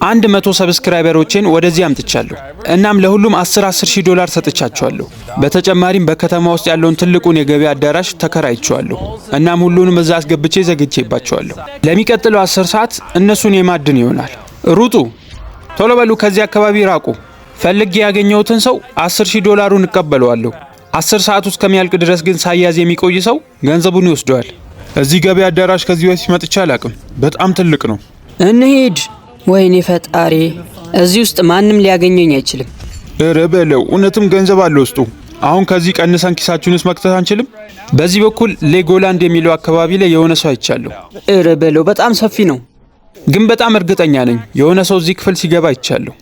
100 ሰብስክራይበሮችን ወደዚህ አምጥቻለሁ። እናም ለሁሉም 10,000 ዶላር ሰጥቻቸዋለሁ። በተጨማሪም በከተማ ውስጥ ያለውን ትልቁን የገበያ አዳራሽ ተከራይቼዋለሁ። እናም ሁሉንም እዛ አስገብቼ ዘግቼባቸዋለሁ። ለሚቀጥለው 10 ሰዓት እነሱን የማድን ይሆናል። ሩጡ፣ ቶሎ በሉ፣ ከዚህ አካባቢ ራቁ። ፈልጌ ያገኘሁትን ሰው 10,000 ዶላሩን እቀበለዋለሁ። 10 ሰዓት ውስጥ ከሚያልቅ ድረስ ግን ሳያዝ የሚቆይ ሰው ገንዘቡን ይወስደዋል። እዚህ ገበያ አዳራሽ ከዚህ በፊት መጥቼ አላቅም። በጣም ትልቅ ነው። እንሂድ። ወይኔ ፈጣሪ፣ እዚህ ውስጥ ማንም ሊያገኘኝ አይችልም። እረ በለው፣ እውነትም ገንዘብ አለ ውስጡ። አሁን ከዚህ ቀንሰን ኪሳችን ውስጥ መክተት አንችልም? በዚህ በኩል ሌጎላንድ የሚለው አካባቢ ላይ የሆነ ሰው አይቻለሁ። እረ በለው፣ በጣም ሰፊ ነው። ግን በጣም እርግጠኛ ነኝ የሆነ ሰው እዚህ ክፍል ሲገባ አይቻለሁ።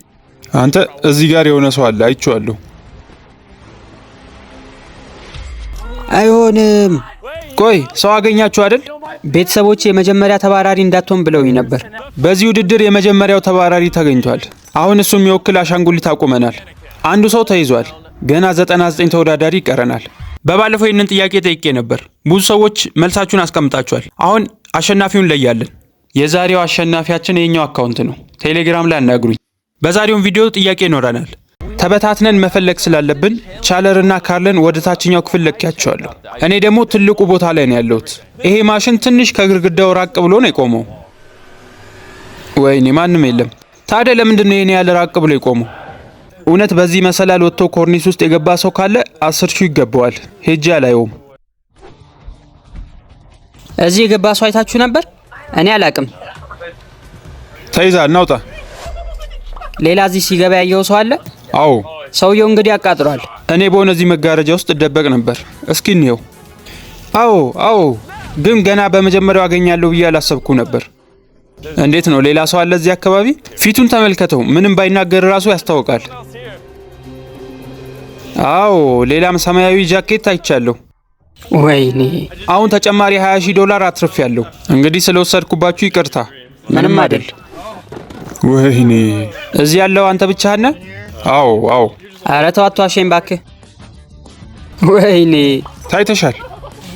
አንተ እዚህ ጋር የሆነ ሰው አለ፣ አይቼዋለሁ። አይሆንም። ቆይ ሰው አገኛችሁ አይደል? ቤተሰቦች የመጀመሪያ ተባራሪ እንዳትሆን ብለውኝ ነበር። በዚህ ውድድር የመጀመሪያው ተባራሪ ተገኝቷል። አሁን እሱን የሚወክል አሻንጉሊት አቁመናል። አንዱ ሰው ተይዟል። ገና 99 ተወዳዳሪ ይቀረናል። በባለፈው ይህንን ጥያቄ ጠይቄ ነበር። ብዙ ሰዎች መልሳችሁን አስቀምጣችኋል። አሁን አሸናፊውን ለያለን። የዛሬው አሸናፊያችን የኛው አካውንት ነው። ቴሌግራም ላይ አናግሩኝ። በዛሬው ቪዲዮ ጥያቄ ይኖረናል። ተበታትነን መፈለግ ስላለብን ቻለርና ካርለን ወደ ታችኛው ክፍል ለኪያቸዋለሁ። እኔ ደግሞ ትልቁ ቦታ ላይ ነው ያለሁት። ይሄ ማሽን ትንሽ ከግድግዳው ራቅ ብሎ ነው የቆመው። ወይኔ ማንም የለም። ታዲያ ለምንድን ነው የኔ ያለ ራቅ ብሎ የቆመው? እውነት በዚህ መሰላል ወጥቶ ኮርኒስ ውስጥ የገባ ሰው ካለ 10,000 ይገባዋል። ሄጄ አላየውም። እዚህ የገባ ሰው አይታችሁ ነበር? እኔ አላቅም። ተይዛ እናውጣ። ሌላ እዚህ ሲገባ ያየው ሰው አለ? አዎ። ሰውየው እንግዲህ አቃጥሯል። እኔ በሆነ እዚህ መጋረጃ ውስጥ እደበቅ ነበር። እስኪ እንየው። አዎ፣ ግን ገና በመጀመሪያው አገኛለሁ ብዬ አላሰብኩ ነበር። እንዴት ነው? ሌላ ሰው አለ እዚህ አካባቢ? ፊቱን ተመልከተው፣ ምንም ባይናገር ራሱ ያስታውቃል። አዎ፣ ሌላም ሰማያዊ ጃኬት አይቻለሁ። ወይኔ! አሁን ተጨማሪ 20,000 ዶላር አትርፌያለሁ። እንግዲህ ስለወሰድኩባችሁ ይቅርታ። ምንም አይደል። ወይኔ! እዚህ ያለው አንተ ብቻህን ነህ? አዎ። ኧረ ተው አትዋሸኝ እባክህ። ወይኔ! ታይተሻል።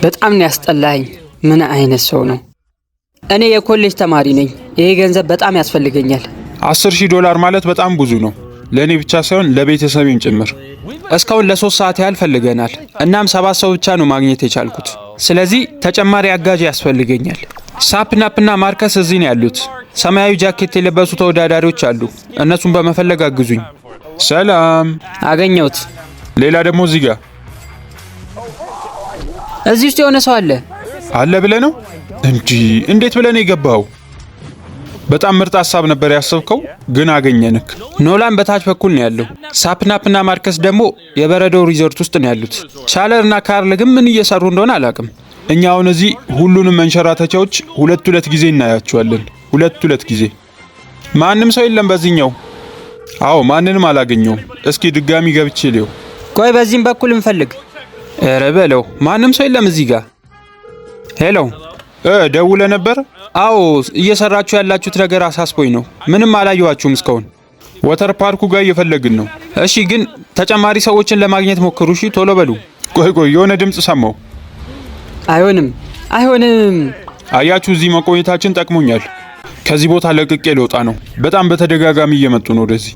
በጣም ነው ያስጠላኝ። ምን አይነት ሰው ነው? እኔ የኮሌጅ ተማሪ ነኝ። ይሄ ገንዘብ በጣም ያስፈልገኛል። 10,000 ዶላር ማለት በጣም ብዙ ነው። ለእኔ ብቻ ሳይሆን ለቤተሰቤም ጭምር። እስካሁን ለ3 ሰዓት ያህል ፈልገናል። እናም 7 ሰው ብቻ ነው ማግኘት የቻልኩት። ስለዚህ ተጨማሪ አጋዥ ያስፈልገኛል። ሳፕናፕና ማርከስ እዚህ ነው ያሉት። ሰማያዊ ጃኬት የለበሱ ተወዳዳሪዎች አሉ። እነሱን በመፈለግ አግዙኝ። ሰላም። አገኘሁት። ሌላ ደግሞ እዚህ ጋር። እዚህ ውስጥ የሆነ ሰው አለ ብለህ ነው? እንዴት ብለህ ነው የገባው? በጣም ምርጥ ሀሳብ ነበር ያሰብከው፣ ግን አገኘንክ። ኖላን በታች በኩል ነው ያለው። ሳፕናፕና ማርከስ ደግሞ የበረዶ ሪዞርት ውስጥ ነው ያሉት። ቻለርና ካርል ግን ምን እየሰሩ እንደሆነ አላውቅም። እኛ አሁን እዚህ ሁሉንም መንሸራተቻዎች ሁለት ጊዜ እናያቸዋለን። ሁለት ጊዜ። ማንም ሰው የለም በዚህኛው። አዎ፣ ማንንም አላገኘውም። እስኪ ድጋሚ ገብቼ ልየው። ቆይ በዚህም በኩል እንፈልግ። ኧረ በለው፣ ማንም ሰው የለም እዚህ ጋር። ሄሎ፣ ደውለ ነበር? አዎ፣ እየሰራችሁ ያላችሁት ነገር አሳስቦኝ ነው። ምንም አላየኋችሁም እስካሁን። ወተር ፓርኩ ጋር እየፈለግን ነው። እሺ፣ ግን ተጨማሪ ሰዎችን ለማግኘት ሞክሩ። እሺ፣ ቶሎ በሉ። ቆይ፣ የሆነ ድምፅ ሰማሁ። አይሆንም። አያችሁ፣ እዚህ መቆየታችን ጠቅሞኛል። ከዚህ ቦታ ለቅቄ ልወጣ ነው። በጣም በተደጋጋሚ እየመጡ ነው ወደዚህ።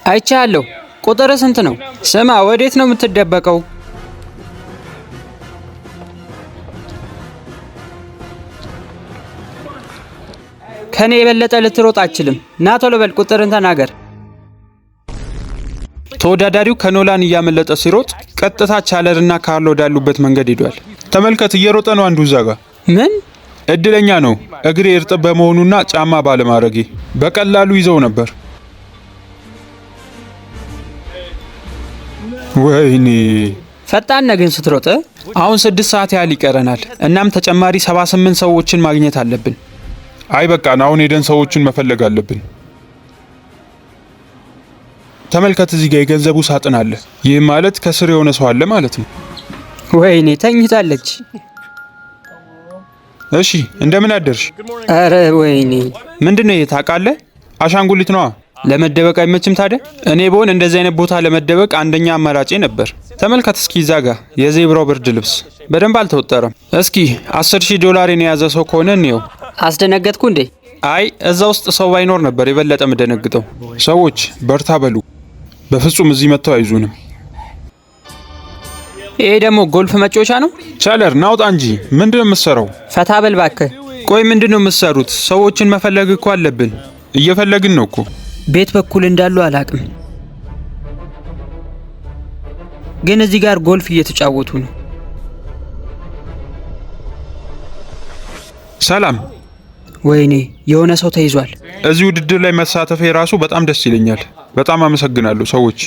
አይቻለሁ። ቁጥር ስንት ነው? ስማ፣ ወዴት ነው የምትደበቀው? ከኔ የበለጠ ልትሮጥ አትችልም። ና ቶሎ በል፣ ቁጥርን ተናገር። ተወዳዳሪው ከኖላን እያመለጠ ሲሮጥ ቀጥታ ቻለርና ካርል ወዳሉበት መንገድ ሄዷል። ተመልከት፣ እየሮጠ ነው አንዱ እዛ ጋር። ምን እድለኛ ነው። እግሬ እርጥብ በመሆኑና ጫማ ባለማድረጌ በቀላሉ ይዘው ነበር። ወይኔ! ፈጣን ነህ ግን ስትሮጥ። አሁን 6 ሰዓት ያህል ይቀረናል። እናም ተጨማሪ 78 ሰዎችን ማግኘት አለብን። አይ በቃ አሁን ሄደን ሰዎችን መፈለግ አለብን። ተመልከት፣ እዚህ ጋር የገንዘቡ ሳጥን አለ። ይህ ማለት ከስር የሆነ ሰው አለ ማለት ነው። ወይኔ! ተኝታለች። እሺ፣ እንደምን አደርሽ? አረ ወይኔ! ምንድነው ይሄ? ታውቃለህ? አሻንጉሊት ነዋ። ለመደበቅ አይመችም ታዲያ? እኔ ብሆን እንደዚህ አይነት ቦታ ለመደበቅ አንደኛ አማራጬ ነበር። ተመልከት እስኪ እዛ ጋ የዜብራው ብርድ ልብስ በደንብ አልተወጠረም። እስኪ 10,000 ዶላር የያዘ ሰው ከሆነ እንየው። አስደነገጥኩ እንዴ? አይ እዛ ውስጥ ሰው ባይኖር ነበር የበለጠ ምደነግጠው። ሰዎች በርታ በሉ። በፍጹም እዚህ መጥተው አይዙንም። ይሄ ደግሞ ጎልፍ መጫወቻ ነው። ቻለር ናውጣ እንጂ ምንድነው የምትሰራው? ፈታ በል እባክህ። ቆይ ምንድነው የምትሰሩት? ሰዎችን መፈለግ እኮ አለብን። እየፈለግን ነው እኮ። ቤት በኩል እንዳሉ አላቅም፣ ግን እዚህ ጋር ጎልፍ እየተጫወቱ ነው። ሰላም። ወይኔ የሆነ ሰው ተይዟል። እዚህ ውድድር ላይ መሳተፍ የራሱ በጣም ደስ ይለኛል። በጣም አመሰግናለሁ ሰዎች።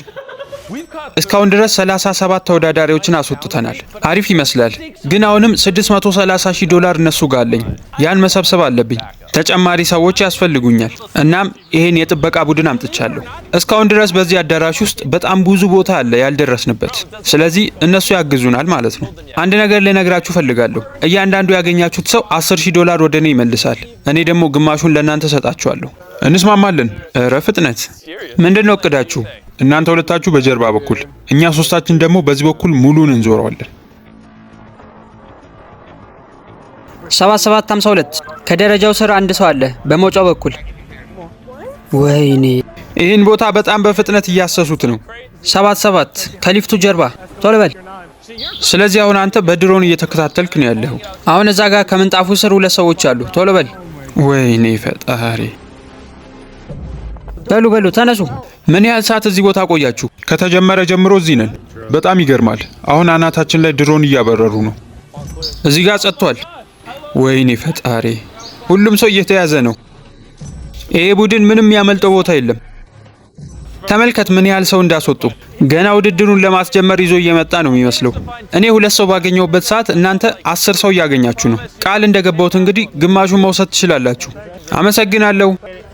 እስካሁን ድረስ 37 ተወዳዳሪዎችን አስወጥተናል። አሪፍ ይመስላል። ግን አሁንም $630,000 እነሱ ጋር አለኝ። ያን መሰብሰብ አለብኝ። ተጨማሪ ሰዎች ያስፈልጉኛል። እናም ይሄን የጥበቃ ቡድን አምጥቻለሁ። እስካሁን ድረስ በዚህ አዳራሽ ውስጥ በጣም ብዙ ቦታ አለ ያልደረስንበት። ስለዚህ እነሱ ያግዙናል ማለት ነው። አንድ ነገር ልነግራችሁ ፈልጋለሁ። እያንዳንዱ ያገኛችሁት ሰው $10,000 ወደ እኔ ይመልሳል። እኔ ደግሞ ግማሹን ለእናንተ ሰጣችኋለሁ። እንስማማለን? እረ ፍጥነት! ምንድነው እቅዳችሁ? እናንተ ሁለታችሁ በጀርባ በኩል፣ እኛ ሶስታችን ደግሞ በዚህ በኩል ሙሉን እንዞረዋለን። 7752 ከደረጃው ስር አንድ ሰው አለ በመውጫው በኩል። ወይኔ ይህን ቦታ በጣም በፍጥነት እያሰሱት ነው። 77 ከሊፍቱ ጀርባ ቶሎ በል። ስለዚህ አሁን አንተ በድሮን እየተከታተልክ ነው ያለኸው። አሁን እዛ ጋር ከምንጣፉ ስር 2 ሰዎች አሉ። ቶሎ በል። ወይኔ ፈጣሪ! በሉ ተነሱ። ምን ያህል ሰዓት እዚህ ቦታ ቆያችሁ? ከተጀመረ ጀምሮ እዚህ ነን። በጣም ይገርማል። አሁን አናታችን ላይ ድሮን እያበረሩ ነው። እዚህ ጋር ጸጥቷል። ወይኔ ፈጣሪ! ሁሉም ሰው እየተያዘ ነው። ይሄ ቡድን ምንም ያመልጠው ቦታ የለም። ተመልከት ምን ያህል ሰው እንዳስወጡ። ገና ውድድሩን ለማስጀመር ይዞ እየመጣ ነው የሚመስለው። እኔ 2 ሰው ባገኘሁበት ሰዓት እናንተ 10 ሰው እያገኛችሁ ነው። ቃል እንደገባሁት እንግዲህ ግማሹን መውሰድ ትችላላችሁ። አመሰግናለሁ።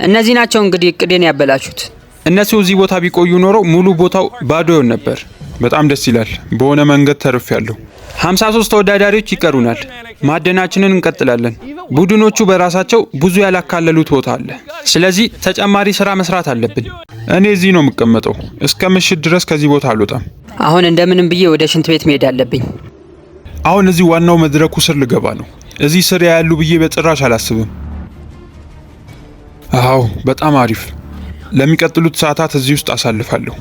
እነዚህ ናቸው እንግዲህ እቅዴን ያበላሹት። እነሱ እዚህ ቦታ ቢቆዩ ኖሮ ሙሉ ቦታው ባዶ ይሆን ነበር። በጣም ደስ ይላል። በሆነ መንገድ ተርፌያለሁ። 53 ተወዳዳሪዎች ይቀሩናል። ማደናችንን እንቀጥላለን። ቡድኖቹ በራሳቸው ብዙ ያላካለሉት ቦታ አለ። ስለዚህ ተጨማሪ ስራ መስራት አለብን። እኔ እዚህ ነው የምቀመጠው። እስከ ምሽት ድረስ ከዚህ ቦታ አልወጣም። አሁን እንደምንም ብዬ ወደ ሽንት ቤት መሄድ አለብኝ። አሁን እዚህ ዋናው መድረኩ ስር ልገባ ነው። እዚህ ስር ያሉ ብዬ በጭራሽ አላስብም። አዎ በጣም አሪፍ። ለሚቀጥሉት ሰዓታት እዚህ ውስጥ አሳልፋለሁ።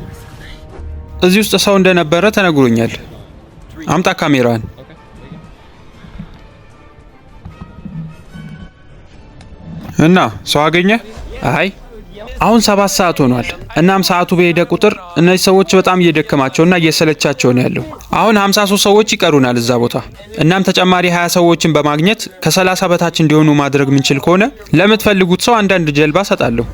እዚህ ውስጥ ሰው እንደነበረ ተነግሮኛል። አምጣ ካሜራን። እና ሰው አገኘ? አይ አሁን 7 ሰዓት ሆኗል። እናም ሰዓቱ በሄደ ቁጥር እነዚህ ሰዎች በጣም እየደከማቸውና እየሰለቻቸው ነው ያለው። አሁን 53 ሰዎች ይቀሩናል እዛ ቦታ። እናም ተጨማሪ 20 ሰዎችን በማግኘት ከ30 በታች እንዲሆኑ ማድረግ ምንችል ከሆነ ለምትፈልጉት ሰው አንዳንድ ጀልባ ሰጣለሁ።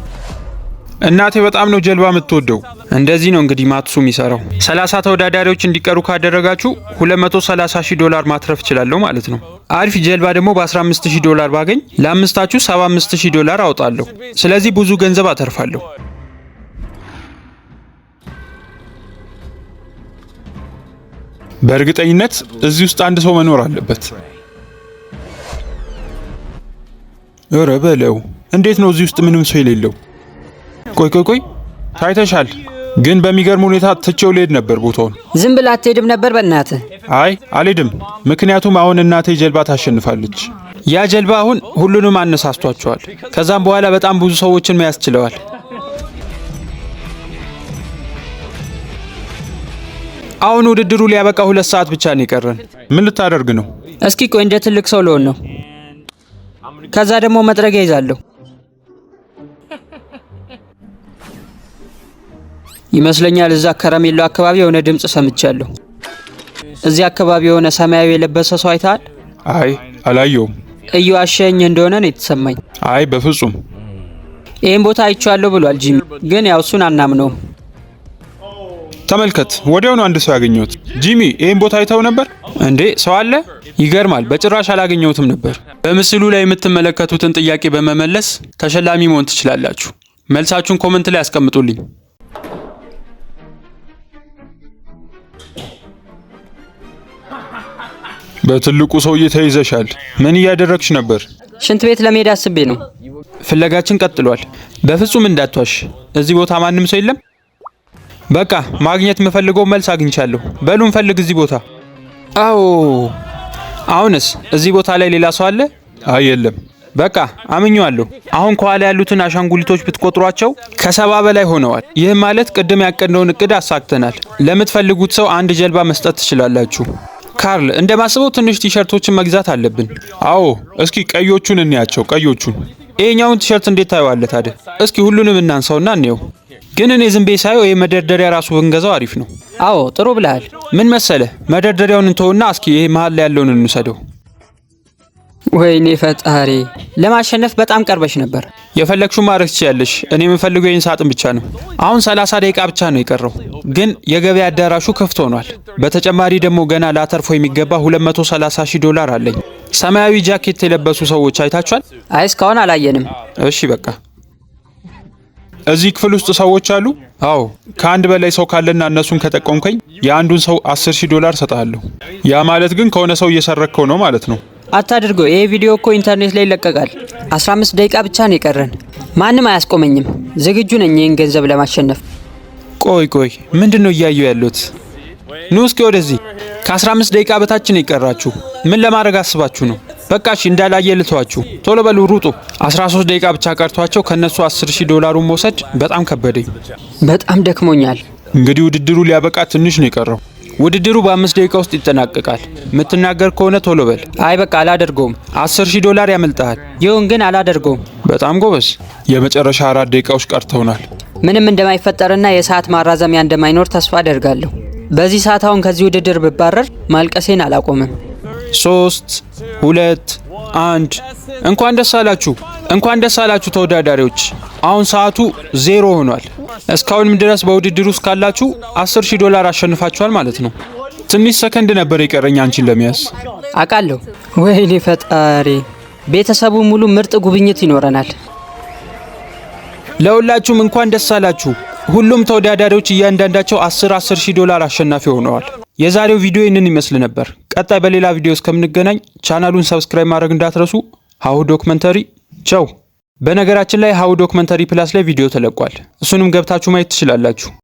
እናቴ በጣም ነው ጀልባ የምትወደው። እንደዚህ ነው እንግዲህ ማትሱ የሚሰራው። 30 ተወዳዳሪዎች እንዲቀሩ ካደረጋችሁ $230,000 ማትረፍ እችላለሁ ማለት ነው። አሪፍ ጀልባ ደግሞ በ15,000 ባገኝ ለአምስታችሁ $75,000 አውጣለሁ። ስለዚህ ብዙ ገንዘብ አተርፋለሁ። በእርግጠኝነት እዚህ ውስጥ አንድ ሰው መኖር አለበት። ኧረ በለው! እንዴት ነው እዚህ ውስጥ ምንም ሰው የሌለው? ቆይ ታይተሻል። ግን በሚገርም ሁኔታ ትቼው ልሄድ ነበር ቦታውን። ዝም ብለህ አትሄድም ነበር በእናትህ? አይ አልሄድም፣ ምክንያቱም አሁን እናቴ ጀልባ ታሸንፋለች። ያ ጀልባ አሁን ሁሉንም አነሳስቷቸዋል። ከዛም በኋላ በጣም ብዙ ሰዎችን መያዝ ችለዋል። አሁን ውድድሩ ሊያበቃ 2 ሰዓት ብቻ ነው የቀረን። ምን ልታደርግ ነው? እስኪ ቆይ እንደ ትልቅ ሰው ልሆን ነው። ከዛ ደግሞ መጥረጊያ ይዛለሁ ይመስለኛል። እዛ ከረሜሎ አካባቢ የሆነ ድምጽ ሰምቻለሁ። እዚህ አካባቢ የሆነ ሰማያዊ የለበሰ ሰው አይተሃል? አይ አላየውም። እየዋሸኝ እንደሆነ ነው የተሰማኝ። አይ በፍጹም። ይሄን ቦታ አይቼዋለሁ ብሏል ጂሚ፣ ግን ያው እሱን አናምነውም። ተመልከት፣ ወዲያውኑ አንድ ሰው ያገኘሁት። ጂሚ ይሄን ቦታ አይተው ነበር እንዴ? ሰው አለ? ይገርማል። በጭራሽ አላገኘሁትም ነበር። በምስሉ ላይ የምትመለከቱትን ጥያቄ በመመለስ ተሸላሚ መሆን ትችላላችሁ። መልሳችሁን ኮሜንት ላይ አስቀምጡልኝ። በትልቁ ሰውዬ ተይዘሻል። ምን እያደረግሽ ነበር? ሽንት ቤት ለመሄድ አስቤ ነው። ፍለጋችን ቀጥሏል። በፍጹም እንዳትዋሽ። እዚህ ቦታ ማንም ሰው የለም። በቃ ማግኘት የምፈልገው መልስ አግኝቻለሁ። በሉ እንፈልግ እዚህ ቦታ። አዎ አሁንስ እዚህ ቦታ ላይ ሌላ ሰው አለ? አይ የለም። በቃ አምኜዋለሁ። አሁን ከኋላ ያሉትን አሻንጉሊቶች ብትቆጥሯቸው ከ70 በላይ ሆነዋል። ይህም ማለት ቅድም ያቀድነውን እቅድ አሳክተናል። ለምትፈልጉት ሰው አንድ ጀልባ መስጠት ትችላላችሁ። ካርል፣ እንደማስበው ትንሽ ቲሸርቶችን መግዛት አለብን። አዎ፣ እስኪ ቀዮቹን እንያቸው። ቀዮቹን። ይሄኛውን ቲሸርት እንዴት ታየዋለህ ታዲያ? እስኪ ሁሉንም እናንሳውና እንየው። ግን እኔ ዝም ብዬ ሳየው ይሄ መደርደሪያ ራሱ ብንገዛው አሪፍ ነው። አዎ ጥሩ ብለሃል። ምን መሰለህ፣ መደርደሪያውን እንተውና እስኪ ይሄ መሀል ላይ ያለውን እንውሰደው። ወይኔ ፈጣሪ፣ ለማሸነፍ በጣም ቀርበሽ ነበር። የፈለግሽው ማድረግ ትችያለሽ። እኔ የምፈልገው ይህን ሳጥን ብቻ ነው። አሁን 30 ደቂቃ ብቻ ነው የቀረው፣ ግን የገበያ አዳራሹ ክፍት ሆኗል። በተጨማሪ ደግሞ ገና ላተርፎ የሚገባ $230,000 አለኝ። ሰማያዊ ጃኬት የለበሱ ሰዎች አይታችኋል? አይ እስካሁን አላየንም። እሺ በቃ እዚህ ክፍል ውስጥ ሰዎች አሉ? አዎ። ከአንድ በላይ ሰው ካለና እነሱን ከጠቆምከኝ የአንዱን ሰው $10,000 ሰጥሃለሁ። ያ ማለት ግን ከሆነ ሰው እየሰረከው ነው ማለት ነው። አታድርገው። ይሄ ቪዲዮ እኮ ኢንተርኔት ላይ ይለቀቃል። 15 ደቂቃ ብቻ ነው የቀረን። ማንም አያስቆመኝም። ዝግጁ ነኝ ይህን ገንዘብ ለማሸነፍ። ቆይ ምንድን ነው እያየሁ ያሉት? ኑ እስኪ ወደዚህ። ከ15 ደቂቃ በታች ነው የቀራችሁ። ምን ለማድረግ አስባችሁ ነው? በቃ እሺ እንዳላየ ልተዋችሁ። ቶሎ በሉ ሩጡ። 13 ደቂቃ ብቻ ቀርቷቸው ከነሱ $10,000 መውሰድ በጣም ከበደኝ። በጣም ደክሞኛል። እንግዲህ ውድድሩ ሊያበቃ ትንሽ ነው የቀረው። ውድድሩ በ5 ደቂቃ ውስጥ ይጠናቀቃል። የምትናገር ከሆነ ቶሎ በል። አይ በቃ አላደርገውም። $10,000 ያመልጣል። ይሁን ግን አላደርገውም። በጣም ጎበዝ። የመጨረሻ 4 ደቂቃዎች ቀርተውናል። ምንም እንደማይፈጠርና የሰዓት ማራዘሚያ እንደማይኖር ተስፋ አደርጋለሁ። በዚህ ሰዓት አሁን ከዚህ ውድድር ብባረር ማልቀሴን አላቆምም። 3 2 1 እንኳን ደስ አላችሁ። እንኳን ደስ አላችሁ ተወዳዳሪዎች። አሁን ሰዓቱ 0 ሆኗል። እስካሁንም ድረስ በውድድሩ ውስጥ ካላችሁ $10,000 አሸንፋችኋል ማለት ነው። ትንሽ ሰከንድ ነበር የቀረኝ አንቺን ለመያዝ። አውቃለሁ። ወይኔ ፈጣሪ፣ ቤተሰቡ ሙሉ ምርጥ ጉብኝት ይኖረናል። ለሁላችሁም እንኳን ደስ አላችሁ። ሁሉም ተወዳዳሪዎች እያንዳንዳቸው $10,000 አሸናፊ ሆነዋል። የዛሬው ቪዲዮ ይህንን ይመስል ነበር። ቀጣይ በሌላ ቪዲዮ እስከምንገናኝ ቻናሉን ሰብስክራይብ ማድረግ እንዳትረሱ። ሀሁ ዶክመንተሪ ቻው። በነገራችን ላይ ሀሁ ዶክመንተሪ ፕላስ ላይ ቪዲዮ ተለቋል። እሱንም ገብታችሁ ማየት ትችላላችሁ።